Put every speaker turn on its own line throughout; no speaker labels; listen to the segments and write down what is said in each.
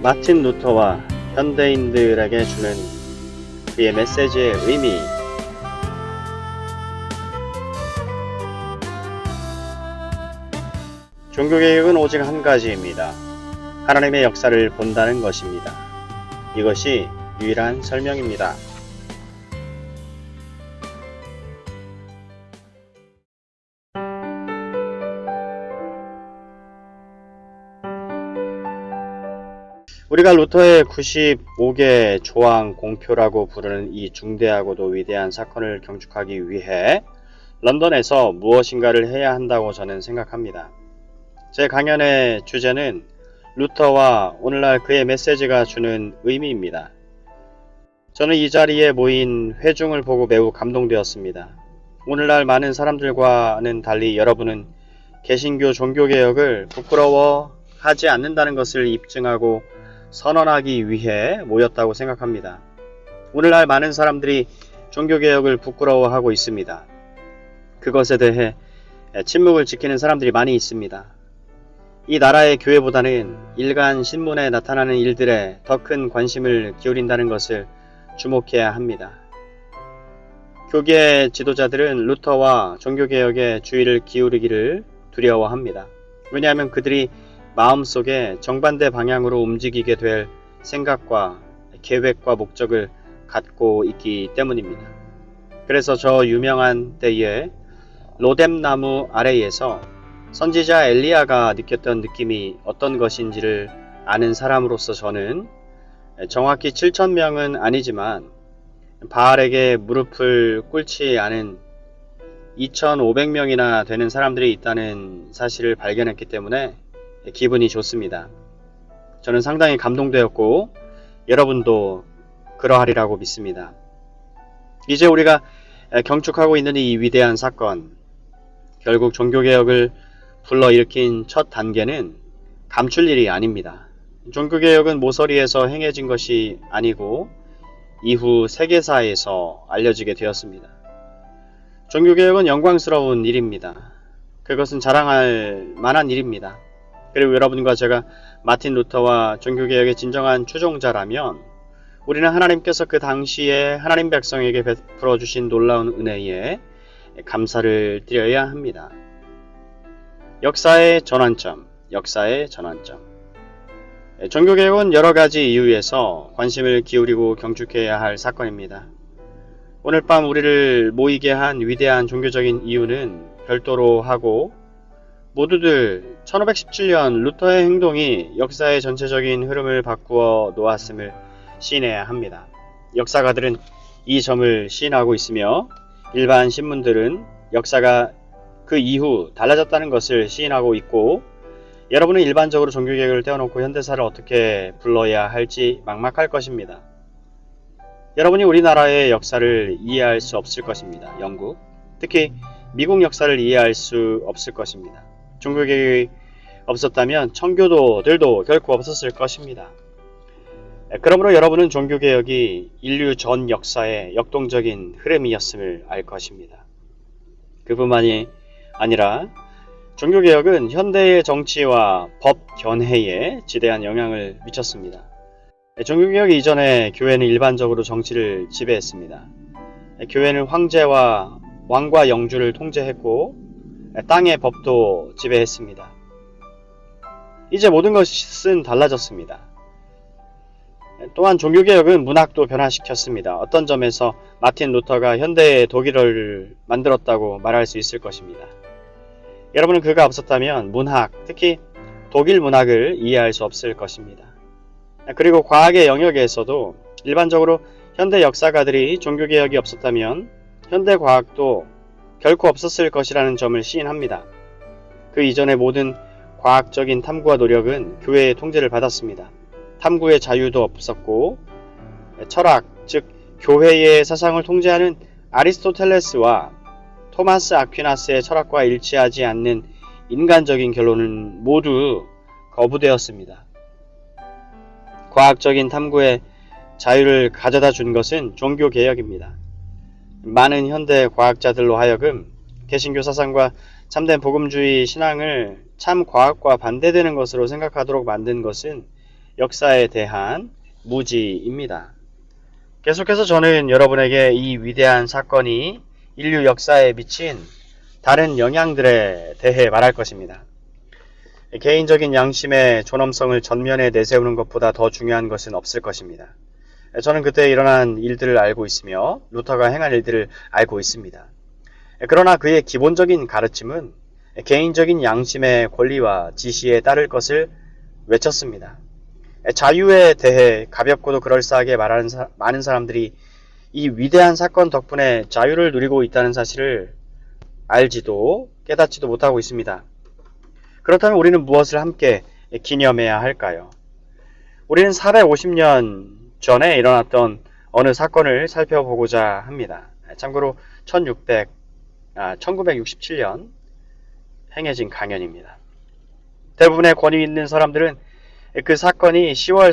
마틴 루터와 현대인들에게 주는 그의 메시지의 의미. 종교개혁은 오직 한 가지입니다. 하나님의 역사를 본다는 것입니다. 이것이 유일한 설명입니다. 우리가 루터의 95개 조항 공표라고 부르는 이 중대하고도 위대한 사건을 경축하기 위해 런던에서 무엇인가를 해야 한다고 저는 생각합니다. 제 강연의 주제는 루터와 오늘날 그의 메시지가 주는 의미입니다. 저는 이 자리에 모인 회중을 보고 매우 감동되었습니다. 오늘날 많은 사람들과는 달리 여러분은 개신교 종교개혁을 부끄러워하지 않는다는 것을 입증하고 선언하기 위해 모였다고 생각합니다. 오늘날 많은 사람들이 종교개혁을 부끄러워하고 있습니다. 그것에 대해 침묵을 지키는 사람들이 많이 있습니다. 이 나라의 교회보다는 일간 신문에 나타나는 일들에 더 큰 관심을 기울인다는 것을 주목해야 합니다. 교계 지도자들은 루터와 종교개혁에 주의를 기울이기를 두려워합니다. 왜냐하면 그들이 마음속에 정반대 방향으로 움직이게 될 생각과 계획과 목적을 갖고 있기 때문입니다. 그래서 저 유명한 때에 로뎀나무 아래에서 선지자 엘리야가 느꼈던 느낌이 어떤 것인지를 아는 사람으로서 저는 정확히 7,000명은 아니지만 바알에게 무릎을 꿇지 않은 2,500명이나 되는 사람들이 있다는 사실을 발견했기 때문에 기분이 좋습니다. 저는 상당히 감동되었고 여러분도 그러하리라고 믿습니다. 이제 우리가 경축하고 있는 이 위대한 사건, 결국 종교개혁을 불러일으킨 첫 단계는 감출 일이 아닙니다. 종교개혁은 모서리에서 행해진 것이 아니고 이후 세계사에서 알려지게 되었습니다. 종교개혁은 영광스러운 일입니다. 그것은 자랑할 만한 일입니다. 그리고 여러분과 제가 마틴 루터와 종교개혁의 진정한 추종자라면 우리는 하나님께서 그 당시에 하나님 백성에게 베풀어 주신 놀라운 은혜에 감사를 드려야 합니다. 역사의 전환점. 종교개혁은 여러 가지 이유에서 관심을 기울이고 경축해야 할 사건입니다. 오늘 밤 우리를 모이게 한 위대한 종교적인 이유는 별도로 하고 모두들 1517년 루터의 행동이 역사의 전체적인 흐름을 바꾸어 놓았음을 시인해야 합니다. 역사가들은 이 점을 시인하고 있으며 일반 신문들은 역사가 그 이후 달라졌다는 것을 시인하고 있고 여러분은 일반적으로 종교개혁을 떼어놓고 현대사를 어떻게 불러야 할지 막막할 것입니다. 여러분이 우리나라의 역사를 이해할 수 없을 것입니다. 영국, 특히 미국 역사를 이해할 수 없을 것입니다. 종교개혁이 없었다면 청교도들도 결코 없었을 것입니다. 그러므로 여러분은 종교개혁이 인류 전 역사의 역동적인 흐름이었음을 알 것입니다. 그뿐만이 아니라 종교개혁은 현대의 정치와 법 견해에 지대한 영향을 미쳤습니다. 종교개혁 이전에 교회는 일반적으로 정치를 지배했습니다. 교회는 황제와 왕과 영주를 통제했고 땅의 법도 지배했습니다. 이제 모든 것은 달라졌습니다. 또한 종교개혁은 문학도 변화시켰습니다. 어떤 점에서 마틴 루터가 현대의 독일어를 만들었다고 말할 수 있을 것입니다. 여러분은 그가 없었다면 문학, 특히 독일 문학을 이해할 수 없을 것입니다. 그리고 과학의 영역에서도 일반적으로 현대 역사가들이 종교개혁이 없었다면 현대 과학도 결코 없었을 것이라는 점을 시인합니다. 그 이전의 모든 과학적인 탐구와 노력은 교회의 통제를 받았습니다. 탐구의 자유도 없었고 철학, 즉 교회의 사상을 통제하는 아리스토텔레스와 토마스 아퀴나스의 철학과 일치하지 않는 인간적인 결론은 모두 거부되었습니다. 과학적인 탐구의 자유를 가져다 준 것은 종교개혁입니다. 많은 현대 과학자들로 하여금 개신교 사상과 참된 복음주의 신앙을 참 과학과 반대되는 것으로 생각하도록 만든 것은 역사에 대한 무지입니다. 계속해서 저는 여러분에게 이 위대한 사건이 인류 역사에 미친 다른 영향들에 대해 말할 것입니다. 개인적인 양심의 존엄성을 전면에 내세우는 것보다 더 중요한 것은 없을 것입니다. 저는 그때 일어난 일들을 알고 있으며 루터가 행한 일들을 알고 있습니다. 그러나 그의 기본적인 가르침은 개인적인 양심의 권리와 지시에 따를 것을 외쳤습니다. 자유에 대해 가볍고도 그럴싸하게 말하는 많은 사람들이 이 위대한 사건 덕분에 자유를 누리고 있다는 사실을 알지도 깨닫지도 못하고 있습니다. 그렇다면 우리는 무엇을 함께 기념해야 할까요? 우리는 450년 전에 일어났던 어느 사건을 살펴보고자 합니다. 참고로 1967년 행해진 강연입니다. 대부분의 권위 있는 사람들은 그 사건이 10월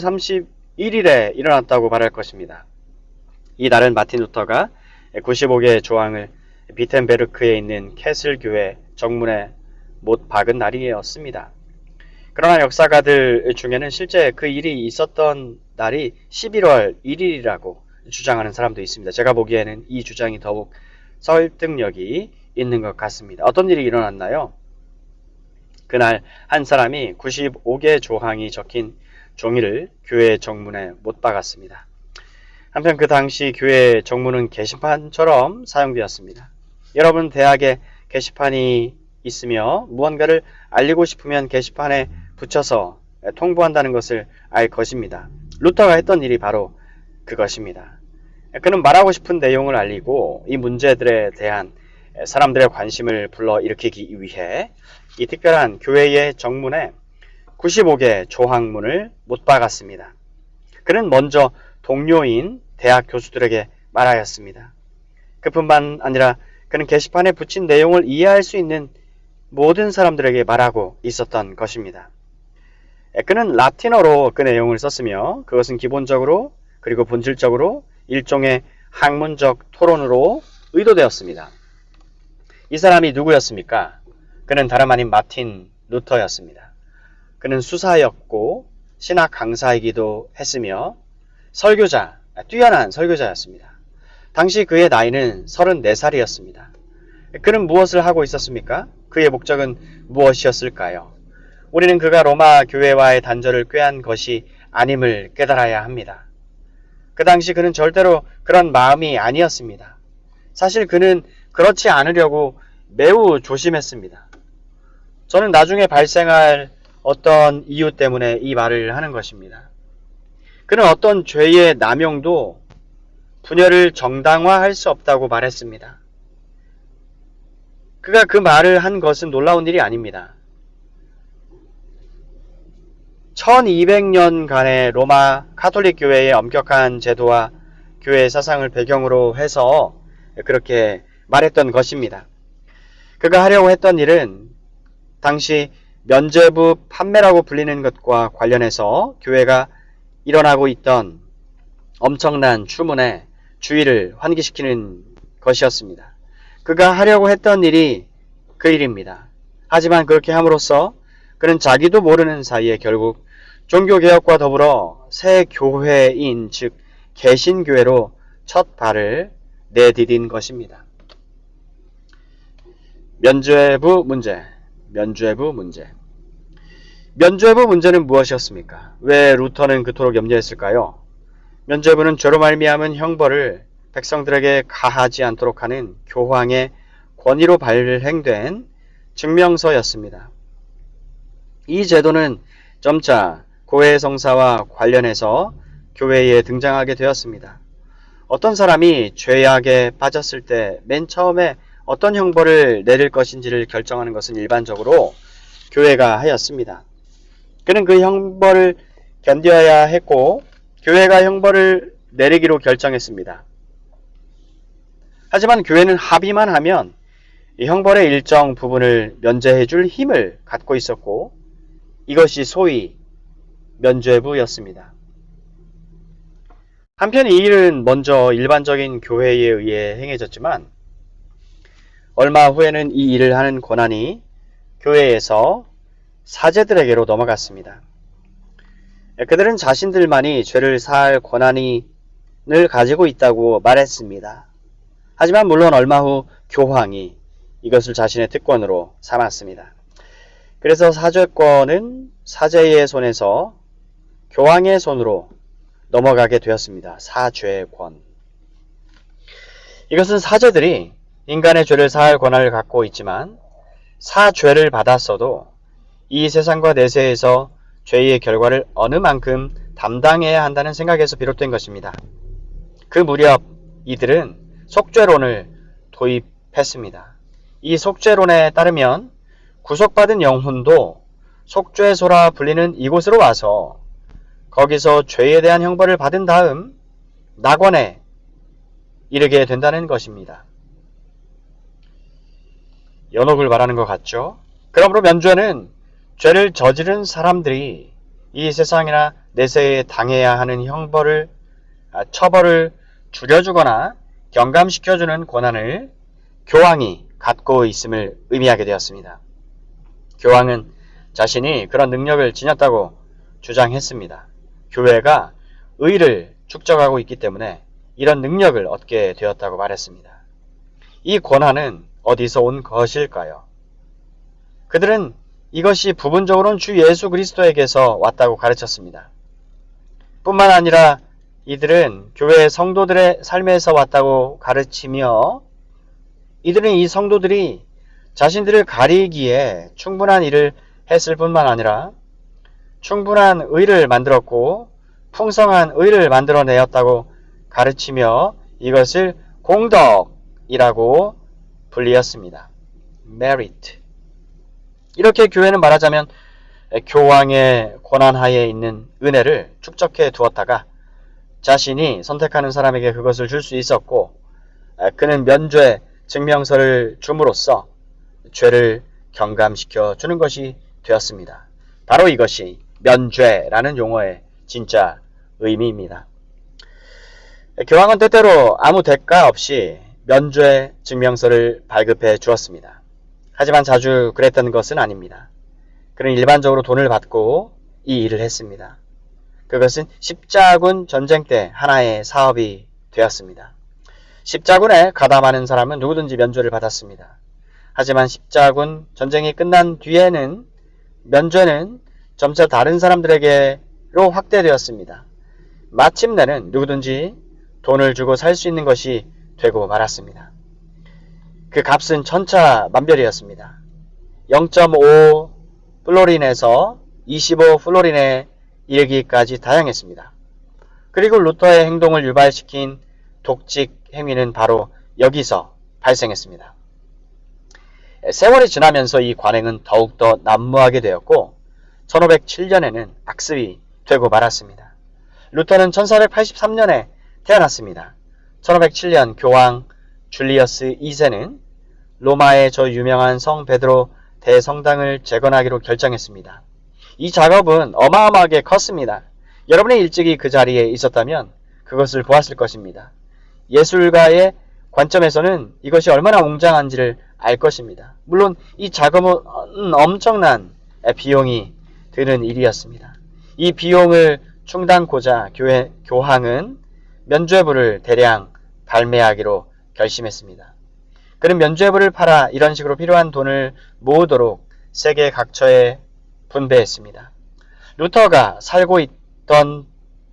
31일에 일어났다고 말할 것입니다. 이 날은 마틴 루터가 95개의 조항을 비텐베르크에 있는 캐슬 교회 정문에 못 박은 날이었습니다. 그러나 역사가들 중에는 실제 그 일이 있었던 날이 11월 1일이라고 주장하는 사람도 있습니다. 제가 보기에는 이 주장이 더욱 설득력이 있는 것 같습니다. 어떤 일이 일어났나요? 그날 한 사람이 95개 조항이 적힌 종이를 교회 정문에 못 박았습니다. 한편 그 당시 교회 정문은 게시판처럼 사용되었습니다. 여러분 대학에 게시판이 있으며 무언가를 알리고 싶으면 게시판에 붙여서 통보한다는 것을 알 것입니다. 루터가 했던 일이 바로 그것입니다. 그는 말하고 싶은 내용을 알리고 이 문제들에 대한 사람들의 관심을 불러일으키기 위해 이 특별한 교회의 정문에 95개 조항문을 못 박았습니다. 그는 먼저 동료인 대학 교수들에게 말하였습니다. 그뿐만 아니라 그는 게시판에 붙인 내용을 이해할 수 있는 모든 사람들에게 말하고 있었던 것입니다. 그는 라틴어로 그 내용을 썼으며 그것은 기본적으로 그리고 본질적으로 일종의 학문적 토론으로 의도되었습니다. 이 사람이 누구였습니까? 그는 다름 아닌 마틴 루터였습니다. 그는 수사였고 신학 강사이기도 했으며 뛰어난 설교자였습니다. 당시 그의 나이는 34살이었습니다. 그는 무엇을 하고 있었습니까? 그의 목적은 무엇이었을까요? 우리는 그가 로마 교회와의 단절을 꾀한 것이 아님을 깨달아야 합니다. 그 당시 그는 절대로 그런 마음이 아니었습니다. 사실 그는 그렇지 않으려고 매우 조심했습니다. 저는 나중에 발생할 어떤 이유 때문에 이 말을 하는 것입니다. 그는 어떤 죄의 남용도 분열을 정당화할 수 없다고 말했습니다. 그가 그 말을 한 것은 놀라운 일이 아닙니다. 1200년간의 로마 카톨릭 교회의 엄격한 제도와 교회의 사상을 배경으로 해서 그렇게 말했던 것입니다. 그가 하려고 했던 일은 당시 면죄부 판매라고 불리는 것과 관련해서 교회가 일어나고 있던 엄청난 추문에 주의를 환기시키는 것이었습니다. 그가 하려고 했던 일이 그 일입니다. 하지만 그렇게 함으로써 그는 자기도 모르는 사이에 결국 종교개혁과 더불어 새 교회인 즉 개신교회로 첫 발을 내디딘 것입니다. 면죄부 문제는 무엇이었습니까? 왜 루터는 그토록 염려했을까요? 면죄부는 죄로 말미암은 형벌을 백성들에게 가하지 않도록 하는 교황의 권위로 발행된 증명서였습니다. 이 제도는 점차 고해 성사와 관련해서 교회에 등장하게 되었습니다. 어떤 사람이 죄악에 빠졌을 때 맨 처음에 어떤 형벌을 내릴 것인지를 결정하는 것은 일반적으로 교회가 하였습니다. 그는 그 형벌을 견뎌야 했고 교회가 형벌을 내리기로 결정했습니다. 하지만 교회는 합의만 하면 이 형벌의 일정 부분을 면제해 줄 힘을 갖고 있었고 이것이 소위 면죄부였습니다. 한편 이 일은 먼저 일반적인 교회에 의해 행해졌지만 얼마 후에는 이 일을 하는 권한이 교회에서 사제들에게로 넘어갔습니다. 그들은 자신들만이 죄를 사할 권한을 가지고 있다고 말했습니다. 하지만 물론 얼마 후 교황이 이것을 자신의 특권으로 삼았습니다. 그래서 사죄권은 사제의 손에서 교황의 손으로 넘어가게 되었습니다. 사죄권. 이것은 사제들이 인간의 죄를 사할 권한을 갖고 있지만 사죄를 받았어도 이 세상과 내세에서 죄의 결과를 어느 만큼 담당해야 한다는 생각에서 비롯된 것입니다. 그 무렵 이들은 속죄론을 도입했습니다. 이 속죄론에 따르면 구속받은 영혼도 속죄소라 불리는 이곳으로 와서 거기서 죄에 대한 형벌을 받은 다음 낙원에 이르게 된다는 것입니다. 연옥을 말하는 것 같죠? 그러므로 면죄는 죄를 저지른 사람들이 이 세상이나 내세에 당해야 하는 처벌을 줄여주거나 경감시켜주는 권한을 교황이 갖고 있음을 의미하게 되었습니다. 교황은 자신이 그런 능력을 지녔다고 주장했습니다. 교회가 의를 축적하고 있기 때문에 이런 능력을 얻게 되었다고 말했습니다. 이 권한은 어디서 온 것일까요? 그들은 이것이 부분적으로는 주 예수 그리스도에게서 왔다고 가르쳤습니다. 뿐만 아니라 이들은 교회 성도들의 삶에서 왔다고 가르치며 이들은 이 성도들이 자신들을 가리기에 충분한 일을 했을 뿐만 아니라 충분한 의를 만들었고 풍성한 의를 만들어내었다고 가르치며 이것을 공덕이라고 불리었습니다. merit. 이렇게 교회는 말하자면 교황의 권한하에 있는 은혜를 축적해 두었다가 자신이 선택하는 사람에게 그것을 줄 수 있었고 그는 면죄 증명서를 줌으로써 죄를 경감시켜 주는 것이 되었습니다. 바로 이것이 면죄라는 용어의 진짜 의미입니다. 교황은 때때로 아무 대가 없이 면죄 증명서를 발급해 주었습니다. 하지만 자주 그랬던 것은 아닙니다. 그는 일반적으로 돈을 받고 이 일을 했습니다. 그것은 십자군 전쟁 때 하나의 사업이 되었습니다. 십자군에 가담하는 사람은 누구든지 면죄를 받았습니다. 하지만 십자군 전쟁이 끝난 뒤에는 면죄는 점차 다른 사람들에게로 확대되었습니다. 마침내는 누구든지 돈을 주고 살 수 있는 것이 되고 말았습니다. 그 값은 천차만별이었습니다. 0.5 플로린에서 25 플로린에 이르기까지 다양했습니다. 그리고 루터의 행동을 유발시킨 독직 행위는 바로 여기서 발생했습니다. 세월이 지나면서 이 관행은 더욱더 난무하게 되었고 1507년에는 악습이 되고 말았습니다. 루터는 1483년에 태어났습니다. 1507년 교황 줄리어스 2세는 로마의 저 유명한 성 베드로 대성당을 재건하기로 결정했습니다. 이 작업은 어마어마하게 컸습니다. 여러분이 일찍이 그 자리에 있었다면 그것을 보았을 것입니다. 예술가의 관점에서는 이것이 얼마나 웅장한지를 알 것입니다. 물론 이 작업은 엄청난 비용이 드는 일이었습니다. 이 비용을 충당코자 교황은 면죄부를 대량 발매하기로 결심했습니다. 그는 면죄부를 팔아 이런 식으로 필요한 돈을 모으도록 세계 각처에 분배했습니다. 루터가 살고 있던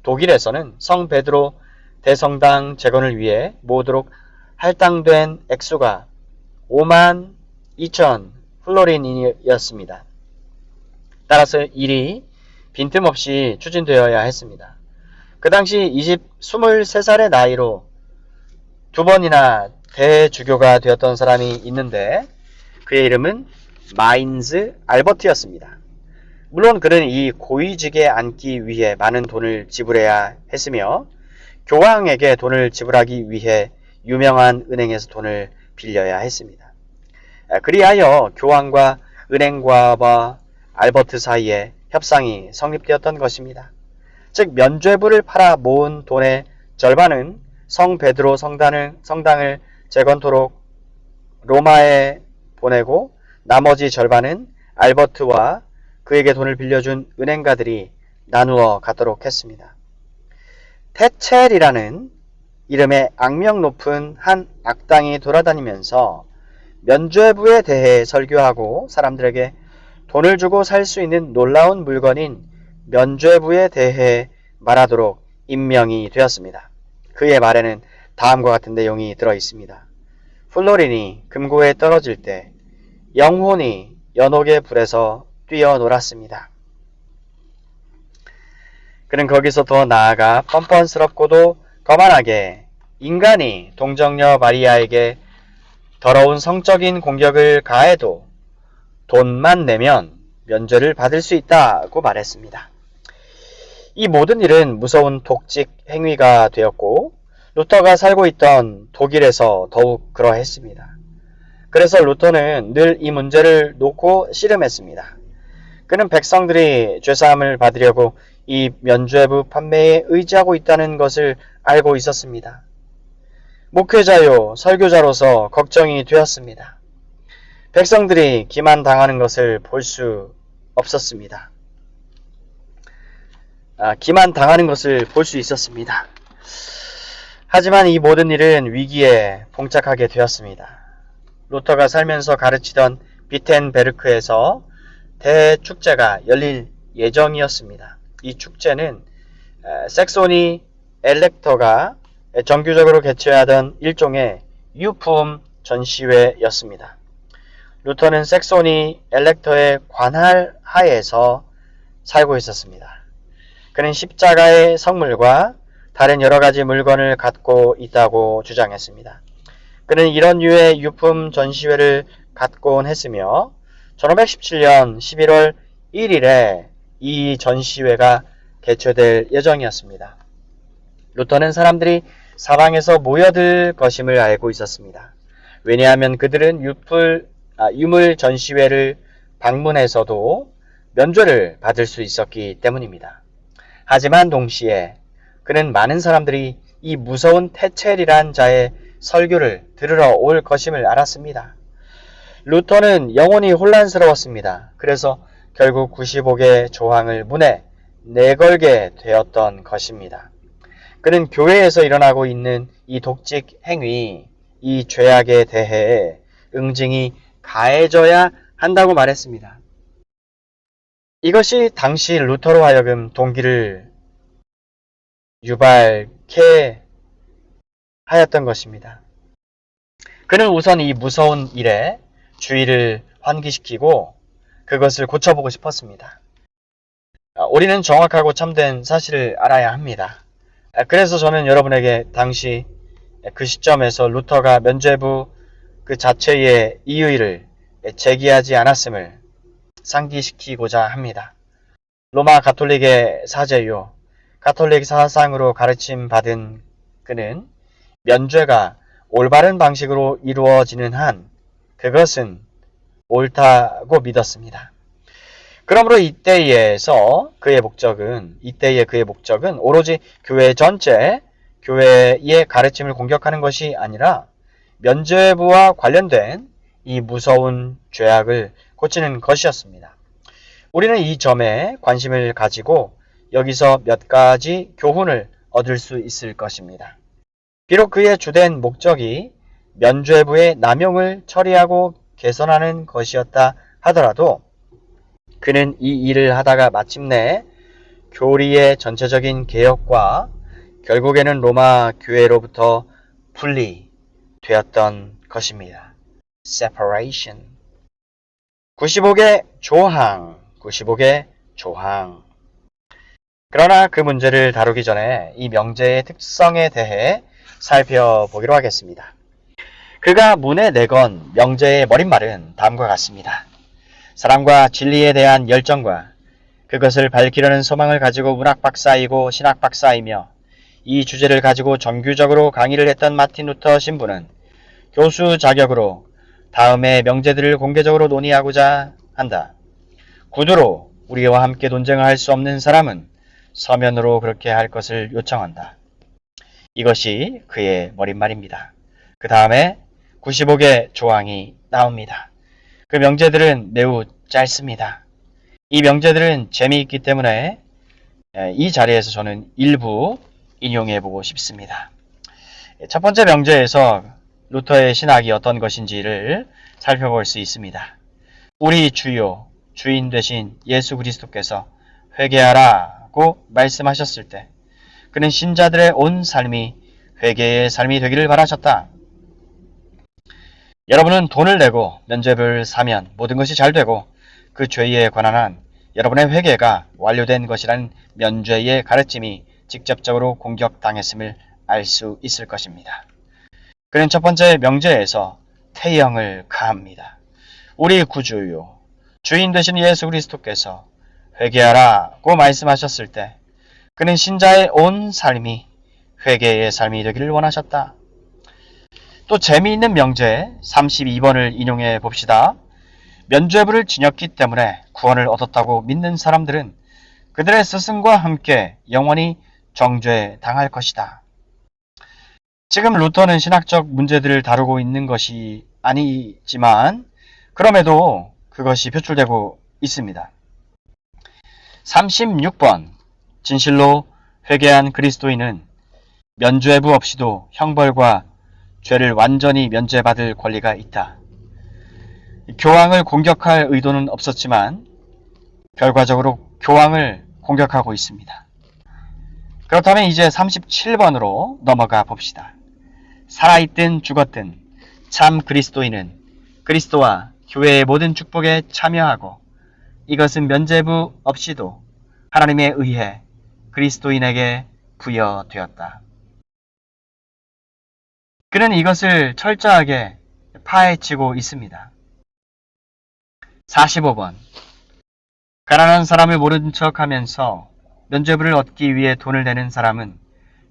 독일에서는 성 베드로 대성당 재건을 위해 모으도록 할당된 액수가 52,000 플로린이었습니다. 따라서 일이 빈틈없이 추진되어야 했습니다. 그 당시 23살의 나이로 두 번이나 대주교가 되었던 사람이 있는데 그의 이름은 마인즈 알버트였습니다. 물론 그는 이 고위직에 앉기 위해 많은 돈을 지불해야 했으며 교황에게 돈을 지불하기 위해 유명한 은행에서 돈을 빌려야 했습니다. 그리하여 교황과 은행가와 알버트 사이에 협상이 성립되었던 것입니다. 즉 면죄부를 팔아 모은 돈의 절반은 성 베드로 성당을 재건토록 로마에 보내고 나머지 절반은 알버트와 그에게 돈을 빌려준 은행가들이 나누어 갖도록 했습니다. 테첼이라는 이름의 악명 높은 한 악당이 돌아다니면서 면죄부에 대해 설교하고 사람들에게 돈을 주고 살 수 있는 놀라운 물건인 면죄부에 대해 말하도록 임명이 되었습니다. 그의 말에는 다음과 같은 내용이 들어 있습니다. 플로린이 금고에 떨어질 때 영혼이 연옥의 불에서 뛰어놀았습니다. 그는 거기서 더 나아가 뻔뻔스럽고도 거만하게 인간이 동정녀 마리아에게 더러운 성적인 공격을 가해도 돈만 내면 면죄를 받을 수 있다고 말했습니다. 이 모든 일은 무서운 독직 행위가 되었고 루터가 살고 있던 독일에서 더욱 그러했습니다. 그래서 루터는 늘 이 문제를 놓고 씨름했습니다. 그는 백성들이 죄사함을 받으려고 이 면죄부 판매에 의지하고 있다는 것을 알고 있었습니다. 목회자요 설교자로서 걱정이 되었습니다. 백성들이 기만당하는 것을 볼 수 없었습니다. 기만당하는 것을 볼 수 있었습니다. 하지만 이 모든 일은 위기에 봉착하게 되었습니다. 루터가 살면서 가르치던 비텐베르크에서 대축제가 열릴 예정이었습니다. 이 축제는 색소니 엘렉터가 정규적으로 개최하던 일종의 유품 전시회였습니다. 루터는 색소니 엘렉터의 관할 하에서 살고 있었습니다. 그는 십자가의 성물과 다른 여러 가지 물건을 갖고 있다고 주장했습니다. 그는 이런 류의 유품 전시회를 갖곤 했으며 1517년 11월 1일에 이 전시회가 개최될 예정이었습니다. 루터는 사람들이 사방에서 모여들 것임을 알고 있었습니다. 왜냐하면 그들은 유물 전시회를 방문해서도 면죄를 받을 수 있었기 때문입니다. 하지만 동시에 그는 많은 사람들이 이 무서운 테첼이란 자의 설교를 들으러 올 것임을 알았습니다. 루터는 영혼이 혼란스러웠습니다. 그래서 결국 95개 조항을 문에 내걸게 되었던 것입니다. 그는 교회에서 일어나고 있는 이 독직 행위, 이 죄악에 대해 응징이 가해져야 한다고 말했습니다. 이것이 당시 루터로 하여금 동기를 유발케 하였던 것입니다. 그는 우선 이 무서운 일에 주의를 환기시키고 그것을 고쳐보고 싶었습니다. 우리는 정확하고 참된 사실을 알아야 합니다. 그래서 저는 여러분에게 당시 그 시점에서 루터가 면죄부 그 자체의 이의를 제기하지 않았음을 상기시키고자 합니다. 로마 가톨릭의 사제요, 가톨릭 사상으로 가르침 받은 그는 면죄가 올바른 방식으로 이루어지는 한 그것은 옳다고 믿었습니다. 그러므로 이때의 그의 목적은 오로지 교회 전체, 교회의 가르침을 공격하는 것이 아니라 면죄부와 관련된 이 무서운 죄악을 고치는 것이었습니다. 우리는 이 점에 관심을 가지고 여기서 몇 가지 교훈을 얻을 수 있을 것입니다. 비록 그의 주된 목적이 면죄부의 남용을 처리하고 개선하는 것이었다 하더라도 그는 이 일을 하다가 마침내 교리의 전체적인 개혁과 결국에는 로마 교회로부터 분리되었던 것입니다. Separation. 95개 조항. 그러나 그 문제를 다루기 전에 이 명제의 특성에 대해 살펴보기로 하겠습니다. 그가 문에 내건 명제의 머릿말은 다음과 같습니다. 사랑과 진리에 대한 열정과 그것을 밝히려는 소망을 가지고 문학 박사이고 신학 박사이며 이 주제를 가지고 정규적으로 강의를 했던 마틴 루터 신부는 교수 자격으로 다음의 명제들을 공개적으로 논의하고자 한다. 구두로 우리와 함께 논쟁을 할 수 없는 사람은 서면으로 그렇게 할 것을 요청한다. 이것이 그의 머릿말입니다. 그 다음에 95개 조항이 나옵니다. 그 명제들은 매우 짧습니다. 이 명제들은 재미있기 때문에 이 자리에서 저는 일부 인용해 보고 싶습니다. 첫 번째 명제에서 루터의 신학이 어떤 것인지를 살펴볼 수 있습니다. 우리 주요, 주인 되신 예수 그리스도께서 회개하라고 말씀하셨을 때 그는 신자들의 온 삶이 회개의 삶이 되기를 바라셨다. 여러분은 돈을 내고 면죄부를 사면 모든 것이 잘 되고 그 죄에 관한 한 여러분의 회개가 완료된 것이라는 면죄의 가르침이 직접적으로 공격당했음을 알 수 있을 것입니다. 그는 첫 번째 명제에서 태형을 가합니다. 우리 구주요, 주인 되신 예수 그리스도께서 회개하라고 말씀하셨을 때 그는 신자의 온 삶이 회개의 삶이 되기를 원하셨다. 또 재미있는 명제 32번을 인용해 봅시다. 면죄부를 지녔기 때문에 구원을 얻었다고 믿는 사람들은 그들의 스승과 함께 영원히 정죄당할 것이다. 지금 루터는 신학적 문제들을 다루고 있는 것이 아니지만 그럼에도 그것이 표출되고 있습니다. 36번 진실로 회개한 그리스도인은 면죄부 없이도 형벌과 죄를 완전히 면제받을 권리가 있다. 교황을 공격할 의도는 없었지만 결과적으로 교황을 공격하고 있습니다. 그렇다면 이제 37번으로 넘어가 봅시다. 살아있든 죽었든 참 그리스도인은 그리스도와 교회의 모든 축복에 참여하고 이것은 면죄부 없이도 하나님에 의해 그리스도인에게 부여되었다. 그는 이것을 철저하게 파헤치고 있습니다. 45번 가난한 사람을 모른 척하면서 면죄부를 얻기 위해 돈을 내는 사람은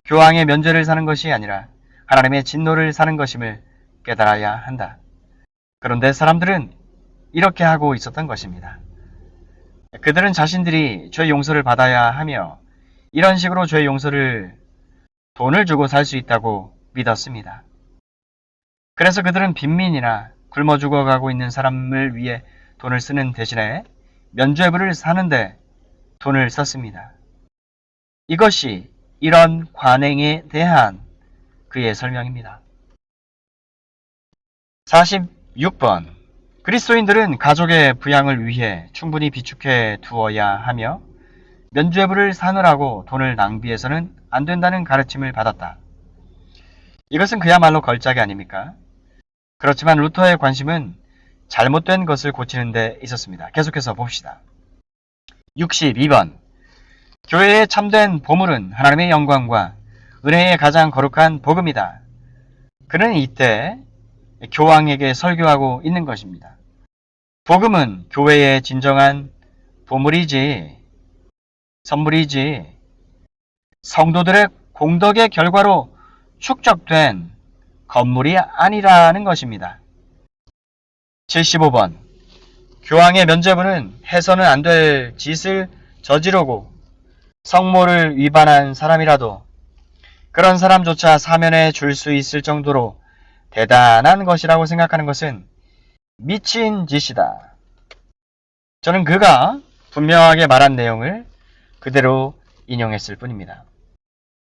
교황의 면죄를 사는 것이 아니라 하나님의 진노를 사는 것임을 깨달아야 한다. 그런데 사람들은 이렇게 하고 있었던 것입니다. 그들은 자신들이 죄 용서를 받아야 하며 이런 식으로 죄 용서를 돈을 주고 살 수 있다고 믿었습니다. 그래서 그들은 빈민이나 굶어 죽어가고 있는 사람을 위해 돈을 쓰는 대신에 면죄부를 사는데 돈을 썼습니다. 이것이 이런 관행에 대한 그의 설명입니다. 46번 그리스도인들은 가족의 부양을 위해 충분히 비축해 두어야 하며 면죄부를 사느라고 돈을 낭비해서는 안 된다는 가르침을 받았다. 이것은 그야말로 걸작이 아닙니까? 그렇지만 루터의 관심은 잘못된 것을 고치는 데 있었습니다. 계속해서 봅시다. 62번 교회의 참된 보물은 하나님의 영광과 은혜의 가장 거룩한 복음이다. 그는 이때 교황에게 설교하고 있는 것입니다. 복음은 교회의 진정한 보물이지, 선물이지, 성도들의 공덕의 결과로 축적된 건물이 아니라는 것입니다. 75번 교황의 면죄부는 해서는 안 될 짓을 저지르고 성모를 위반한 사람이라도 그런 사람조차 사면에 줄 수 있을 정도로 대단한 것이라고 생각하는 것은 미친 짓이다. 저는 그가 분명하게 말한 내용을 그대로 인용했을 뿐입니다.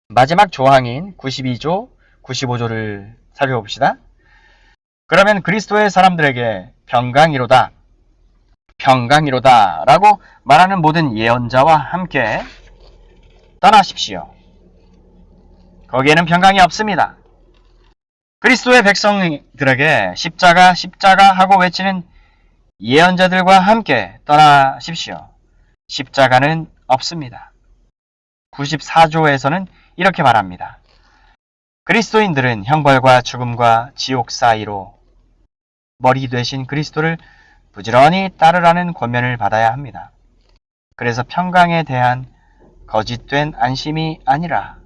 마지막 조항인 92조, 95조를 살펴봅시다. 그러면 그리스도의 사람들에게 평강이로다, 평강이로다 라고 말하는 모든 예언자와 함께 떠나십시오. 거기에는 평강이 없습니다. 그리스도의 백성들에게 십자가, 십자가 하고 외치는 예언자들과 함께 떠나십시오. 십자가는 없습니다. 94조에서는 이렇게 말합니다. 그리스도인들은 형벌과 죽음과 지옥 사이로 머리 되신 그리스도를 부지런히 따르라는 권면을 받아야 합니다. 그래서 평강에 대한 거짓된 안심이 아니라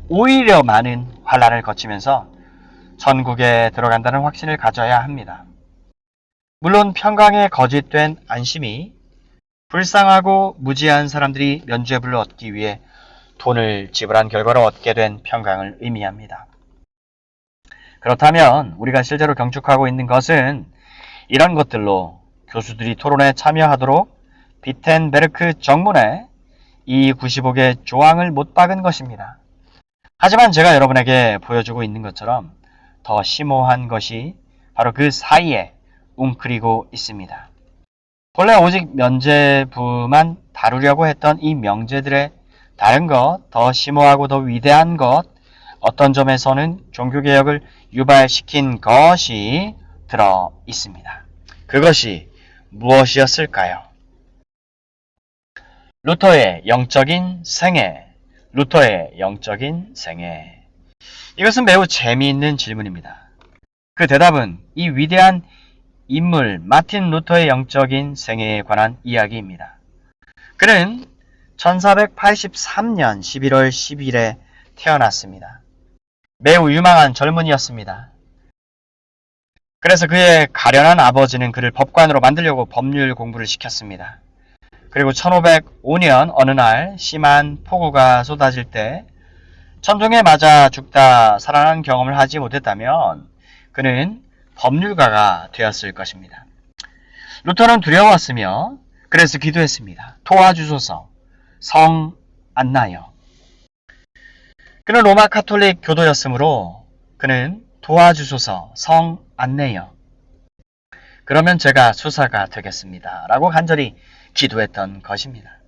오히려 많은 환난을 거치면서 천국에 들어간다는 확신을 가져야 합니다. 물론 평강의 거짓된 안심이 불쌍하고 무지한 사람들이 면죄부를 얻기 위해 돈을 지불한 결과로 얻게 된 평강을 의미합니다. 그렇다면 우리가 실제로 경축하고 있는 것은 이런 것들로 교수들이 토론에 참여하도록 비텐베르크 정문에 이 95개 조항을 못 박은 것입니다. 하지만 제가 여러분에게 보여주고 있는 것처럼 더 심오한 것이 바로 그 사이에 웅크리고 있습니다. 본래 오직 면죄부만 다루려고 했던 이 명제들의 다른 것, 더 심오하고 더 위대한 것, 어떤 점에서는 종교개혁을 유발시킨 것이 들어 있습니다. 그것이 무엇이었을까요? 루터의 영적인 생애. 루터의 영적인 생애. 이것은 매우 재미있는 질문입니다. 그 대답은 이 위대한 인물 마틴 루터의 영적인 생애에 관한 이야기입니다. 그는 1483년 11월 10일에 태어났습니다. 매우 유망한 젊은이였습니다. 그래서 그의 가련한 아버지는 그를 법관으로 만들려고 법률 공부를 시켰습니다. 그리고 1505년 어느 날 심한 폭우가 쏟아질 때 천둥에 맞아 죽다 살아난 경험을 하지 못했다면 그는 법률가가 되었을 것입니다. 루터는 두려웠으며 그래서 기도했습니다. 도와주소서, 성 안나여. 그는 로마 카톨릭 교도였으므로 그는 도와주소서, 성 안내여. 그러면 제가 수사가 되겠습니다. 라고 간절히 기도했던 것입니다.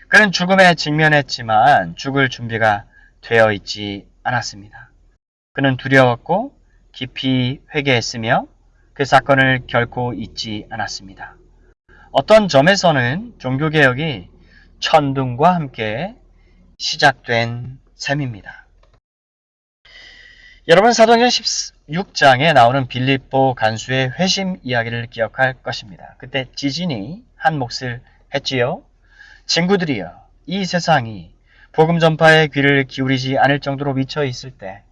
그는 죽음에 직면했지만 죽을 준비가 되어 있지 않았습니다. 그는 두려웠고 깊이 회개했으며 그 사건을 결코 잊지 않았습니다. 어떤 점에서는 종교개혁이 천둥과 함께 시작된 셈입니다. 여러분 사도행전 16장에 나오는 빌립보 간수의 회심 이야기를 기억할 것입니다. 그때 지진이 한 몫을 했지요. 친구들이여, 이 세상이 복음 전파에 귀를 기울이지 않을 정도로 미쳐 있을 때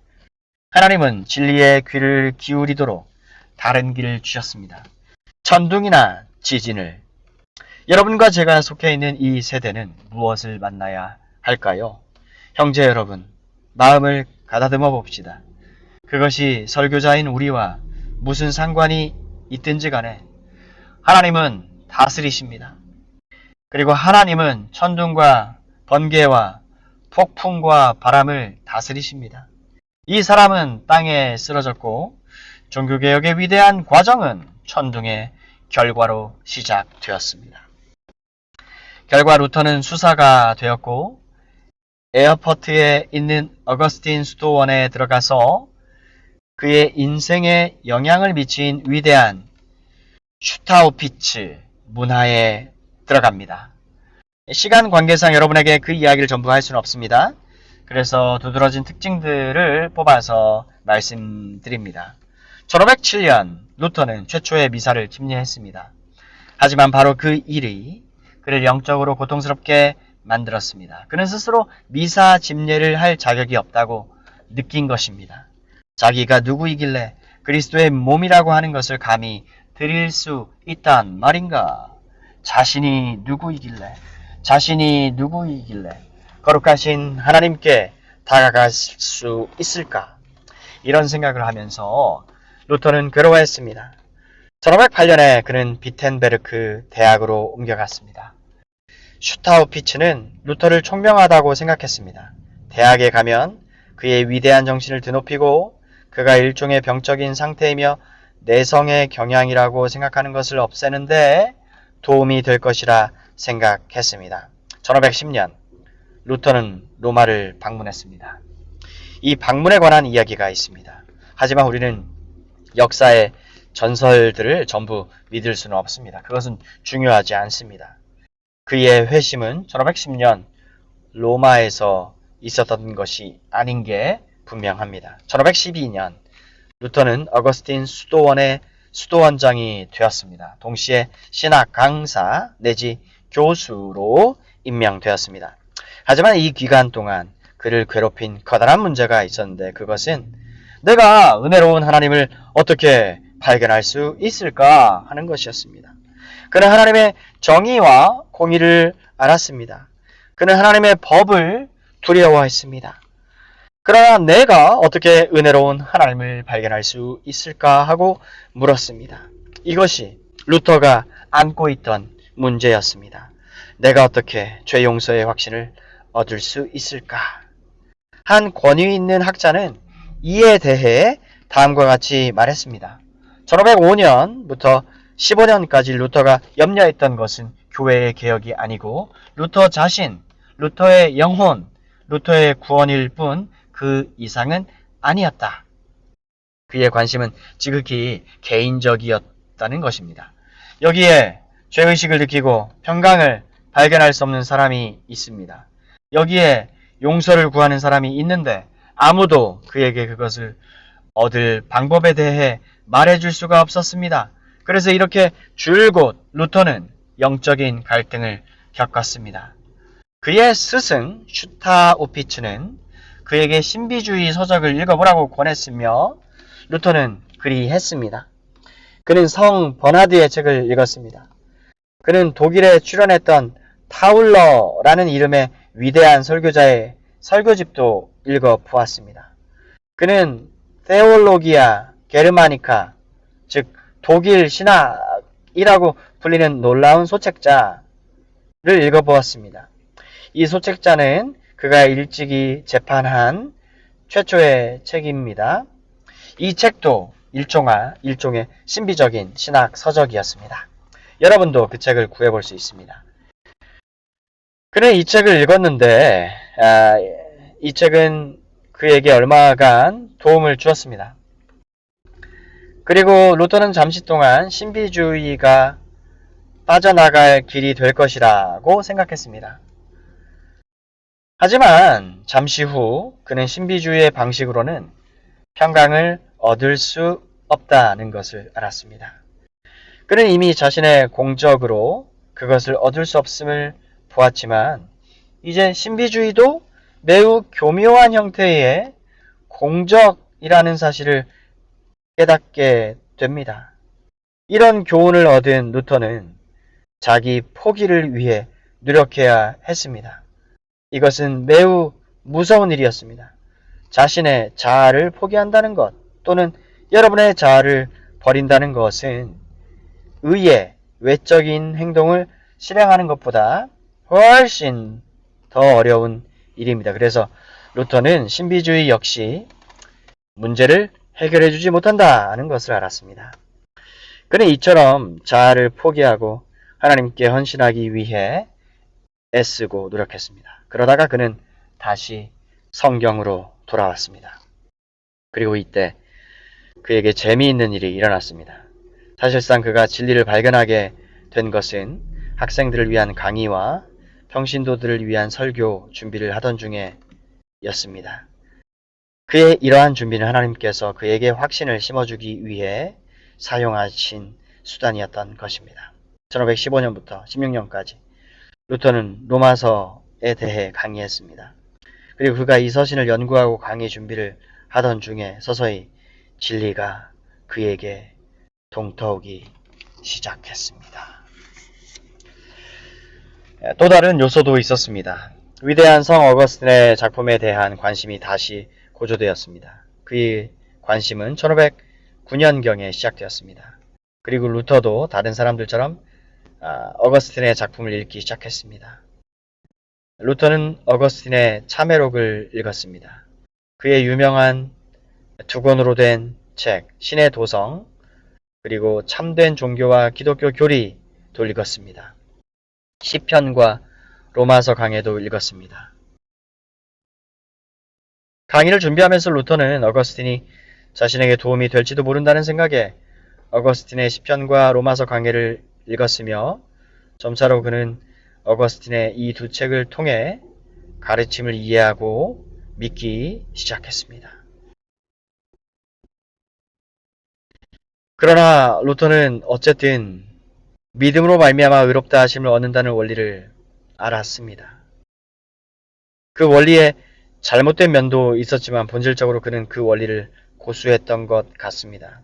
하나님은 진리에 귀를 기울이도록 다른 길을 주셨습니다. 천둥이나 지진을. 여러분과 제가 속해 있는 이 세대는 무엇을 만나야 할까요? 형제 여러분, 마음을 가다듬어 봅시다. 그것이 설교자인 우리와 무슨 상관이 있든지 간에 하나님은 다스리십니다. 그리고 하나님은 천둥과 번개와 폭풍과 바람을 다스리십니다. 이 사람은 땅에 쓰러졌고 종교개혁의 위대한 과정은 천둥의 결과로 시작되었습니다. 결과 루터는 수사가 되었고 에어포트에 있는 어거스틴 수도원에 들어가서 그의 인생에 영향을 미친 위대한 슈타우피츠 문화에 들어갑니다. 시간 관계상 여러분에게 그 이야기를 전부 할 수는 없습니다. 그래서 두드러진 특징들을 뽑아서 말씀드립니다. 1507년 루터는 최초의 미사를 침례했습니다. 하지만 바로 그 일이 그를 영적으로 고통스럽게 만들었습니다. 그는 스스로 미사 집례를 할 자격이 없다고 느낀 것입니다. 자기가 누구이길래 그리스도의 몸이라고 하는 것을 감히 드릴 수 있단 말인가? 자신이 누구이길래 거룩하신 하나님께 다가갈 수 있을까? 이런 생각을 하면서 루터는 괴로워했습니다. 1508년에 그는 비텐베르크 대학으로 옮겨갔습니다. 슈타우피츠는 루터를 총명하다고 생각했습니다. 대학에 가면 그의 위대한 정신을 드높이고 그가 일종의 병적인 상태이며 내성의 경향이라고 생각하는 것을 없애는데 도움이 될 것이라 생각했습니다. 1510년 루터는 로마를 방문했습니다. 이 방문에 관한 이야기가 있습니다. 하지만 우리는 역사의 전설들을 전부 믿을 수는 없습니다. 그것은 중요하지 않습니다. 그의 회심은 1510년 로마에서 있었던 것이 아닌 게 분명합니다. 1512년 루터는 어거스틴 수도원의 수도원장이 되었습니다. 동시에 신학 강사 내지 교수로 임명되었습니다. 하지만 이 기간 동안 그를 괴롭힌 커다란 문제가 있었는데 그것은 내가 은혜로운 하나님을 어떻게 발견할 수 있을까 하는 것이었습니다. 그는 하나님의 정의와 공의를 알았습니다. 그는 하나님의 법을 두려워했습니다. 그러나 내가 어떻게 은혜로운 하나님을 발견할 수 있을까 하고 물었습니다. 이것이 루터가 안고 있던 문제였습니다. 내가 어떻게 죄 용서의 확신을 얻을 수 있을까? 한 권위 있는 학자는 이에 대해 다음과 같이 말했습니다. 1505년부터 15년까지 루터가 염려했던 것은 교회의 개혁이 아니고 루터 자신, 루터의 영혼, 루터의 구원일 뿐 그 이상은 아니었다. 그의 관심은 지극히 개인적이었다는 것입니다. 여기에 죄의식을 느끼고 평강을 발견할 수 없는 사람이 있습니다. 여기에 용서를 구하는 사람이 있는데 아무도 그에게 그것을 얻을 방법에 대해 말해줄 수가 없었습니다. 그래서 이렇게 줄곧 루터는 영적인 갈등을 겪었습니다. 그의 스승 슈타우피츠는 그에게 신비주의 서적을 읽어보라고 권했으며 루터는 그리했습니다. 그는 성 버나드의 책을 읽었습니다. 그는 독일에 출연했던 타울러라는 이름의 위대한 설교자의 설교집도 읽어보았습니다. 그는 테올로기아 게르마니카, 즉 독일 신학이라고 불리는 놀라운 소책자를 읽어보았습니다. 이 소책자는 그가 일찍이 재판한 최초의 책입니다. 이 책도 일종의 신비적인 신학 서적이었습니다. 여러분도 그 책을 구해볼 수 있습니다. 그는 이 책을 읽었는데 이 책은 그에게 얼마간 도움을 주었습니다. 그리고 루터는 잠시 동안 신비주의가 빠져나갈 길이 될 것이라고 생각했습니다. 하지만 잠시 후 그는 신비주의의 방식으로는 평강을 얻을 수 없다는 것을 알았습니다. 그는 이미 자신의 공적으로 그것을 얻을 수 없음을 보았지만 이제 신비주의도 매우 교묘한 형태의 공적이라는 사실을 깨닫게 됩니다. 이런 교훈을 얻은 루터는 자기 포기를 위해 노력해야 했습니다. 이것은 매우 무서운 일이었습니다. 자신의 자아를 포기한다는 것 또는 여러분의 자아를 버린다는 것은 의의 외적인 행동을 실행하는 것보다 훨씬 더 어려운 일입니다. 그래서 루터는 신비주의 역시 문제를 해결해 주지 못한다는 것을 알았습니다. 그는 이처럼 자아를 포기하고 하나님께 헌신하기 위해 애쓰고 노력했습니다. 그러다가 그는 다시 성경으로 돌아왔습니다. 그리고 이때 그에게 재미있는 일이 일어났습니다. 사실상 그가 진리를 발견하게 된 것은 학생들을 위한 강의와 평신도들을 위한 설교 준비를 하던 중에였습니다. 그의 이러한 준비는 하나님께서 그에게 확신을 심어주기 위해 사용하신 수단이었던 것입니다. 1515년부터 16년까지 루터는 로마서에 대해 강의했습니다. 그리고 그가 이 서신을 연구하고 강의 준비를 하던 중에 서서히 진리가 그에게 동터오기 시작했습니다. 또 다른 요소도 있었습니다. 위대한 성 어거스틴의 작품에 대한 관심이 다시 고조되었습니다. 그의 관심은 1509년경에 시작되었습니다. 그리고 루터도 다른 사람들처럼 어거스틴의 작품을 읽기 시작했습니다. 루터는 어거스틴의 참회록을 읽었습니다. 그의 유명한 두 권으로 된 책, 신의 도성, 그리고 참된 종교와 기독교 교리도 읽었습니다. 시편과 로마서 강해도 읽었습니다. 강의를 준비하면서 루터는 어거스틴이 자신에게 도움이 될지도 모른다는 생각에 어거스틴의 시편과 로마서 강해를 읽었으며 점차로 그는 어거스틴의 이 두 책을 통해 가르침을 이해하고 믿기 시작했습니다. 그러나 루터는 어쨌든 믿음으로 말미암아 의롭다 하심을 얻는다는 원리를 알았습니다. 그 원리에 잘못된 면도 있었지만 본질적으로 그는 그 원리를 고수했던 것 같습니다.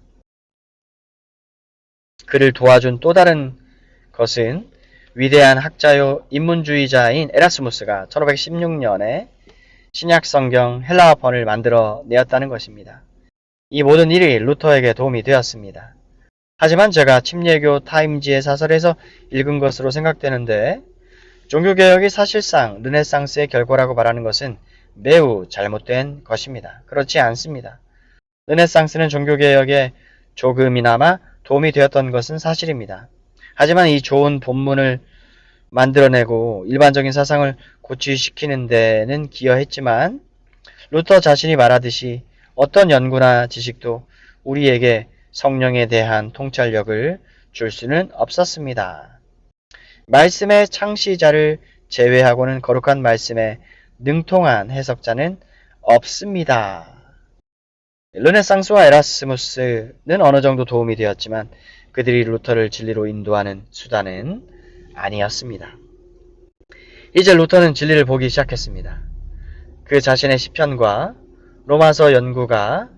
그를 도와준 또 다른 것은 위대한 학자요 인문주의자인 에라스무스가 1516년에 신약성경 헬라어번을 만들어 내었다는 것입니다. 이 모든 일이 루터에게 도움이 되었습니다. 하지만 제가 침례교 타임지의 사설에서 읽은 것으로 생각되는데 종교개혁이 사실상 르네상스의 결과라고 말하는 것은 매우 잘못된 것입니다. 그렇지 않습니다. 르네상스는 종교개혁에 조금이나마 도움이 되었던 것은 사실입니다. 하지만 이 좋은 본문을 만들어내고 일반적인 사상을 고취시키는 데는 기여했지만 루터 자신이 말하듯이 어떤 연구나 지식도 우리에게 성령에 대한 통찰력을 줄 수는 없었습니다. 말씀의 창시자를 제외하고는 거룩한 말씀에 능통한 해석자는 없습니다. 르네상스와 에라스무스는 어느 정도 도움이 되었지만 그들이 루터를 진리로 인도하는 수단은 아니었습니다. 이제 루터는 진리를 보기 시작했습니다. 그 자신의 시편과 로마서 연구가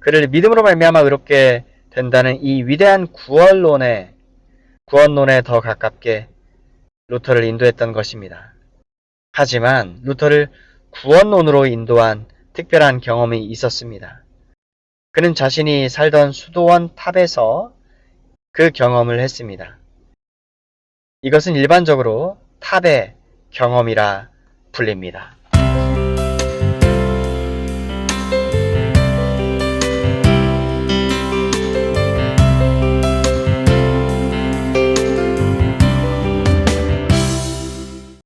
그를 믿음으로 말미암아 의롭게 된다는 이 위대한 구원론에 더 가깝게 루터를 인도했던 것입니다. 하지만 루터를 구원론으로 인도한 특별한 경험이 있었습니다. 그는 자신이 살던 수도원 탑에서 그 경험을 했습니다. 이것은 일반적으로 탑의 경험이라 불립니다.